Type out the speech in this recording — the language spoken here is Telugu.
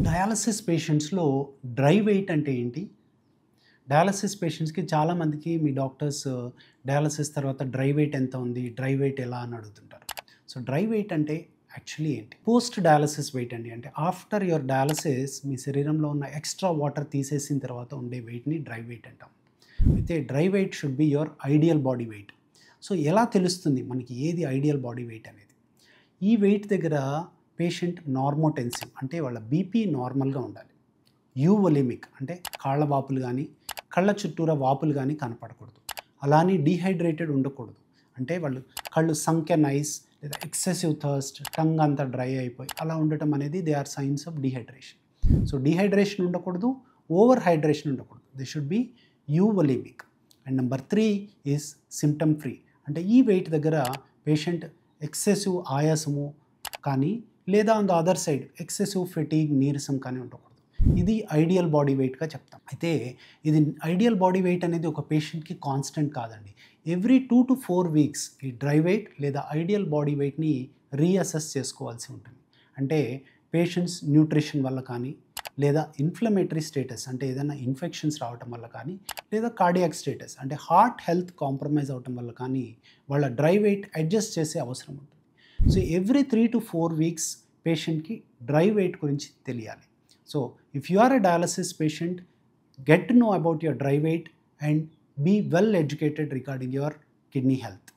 డయాలసిస్ పేషెంట్స్‌లో డ్రై వెయిట్ అంటే ఏంటి? డయాలసిస్ పేషెంట్స్‌కి చాలామందికి మీ డాక్టర్స్ డయాలసిస్ తర్వాత డ్రై వెయిట్ ఎంత ఉంది? డ్రై వెయిట్ ఎలా అని అడుగుతుంటారు. సో, డ్రై వెయిట్ అంటే యాక్చువల్లీ ఏంటి? పోస్ట్ డయాలసిస్ వెయిట్ అండి. అంటే ఆఫ్టర్ యువర్ డయాలసిస్ మీ శరీరంలో ఉన్న ఎక్స్‌ట్రా వాటర్ తీసేసిన తర్వాత ఉండే వెయిట్‌ని డ్రై వెయిట్ అంటాం. అయితే dry weight should be your ideal body weight. So, ఎలా తెలుస్తుంది మనకి ఏది ఐడియల్ బాడీ వెయిట్ అనేది? ఈ వెయిట్ దగ్గర పేషెంట్ నార్మోటెన్సివ్ అంటే వాళ్ళ బీపీ నార్మల్‌గా ఉండాలి. యూవొలిమిక్ అంటే కాళ్ళ వాపులు గానీ, కళ్ళ చుట్టూరా వాపులు గానీ కనపడకూడదు. అలా అని డీహైడ్రేటెడ్ ఉండకూడదు. అంటే వాళ్ళు కళ్ళు సంకెన్ ఐస్ లేదా ఎక్సెసివ్ థర్స్ట్, టంగ్ అంతా డ్రై అయిపోయి అలా ఉండటం అనేది they are signs of dehydration. So, dehydration ఉండకూడదు, ఓవర్ హైడ్రేషన్ ఉండకూడదు. They should be euvolemic. And number 3 is symptom free. అంటే ఈ వెయిట్ దగ్గర పేషెంట్ ఎక్సెసివ్ ఆయాసము కానీ లేదా on the other side excessive fatigue నీరసం కానీ ఉండకూడదు. ఇది ఐడియల్ బాడీ వెయిట్‌గా చెప్తాం. అయితే ఇది ఐడియల్ బాడీ వెయిట్ అనేది ఒక పేషెంట్‌కి కాన్స్టెంట్ కాదండి. ఎవ్రీ 2-4 వీక్స్ ఈ డ్రై వెయిట్ లేదా ఐడియల్ బాడీ వెయిట్‌ని రీఅసెస్ చేసుకోవాల్సి ఉంటుంది. అంటే పేషెంట్స్ న్యూట్రిషన్ వల్ల కానీ లేదా ఇన్‌ఫ్లమేటరీ స్టేటస్ అంటే ఏదైనా ఇన్ఫెక్షన్స్ రావటం వల్ల కానీ లేదా కార్డియాక్ స్టేటస్ అంటే హార్ట్ హెల్త్ కాంప్రమైజ్ అవ్వటం వల్ల కానీ వాళ్ళ డ్రై వెయిట్ అడ్జస్ట్ చేసే అవసరం ఉంటుంది. సో, ఎవ్రీ 3-4 వీక్స్ పేషెంట్‌కి డ్రై వెయిట్ గురించి తెలియాలి. So, if you are a dialysis patient, get to know about your dry weight and be well educated regarding your kidney health.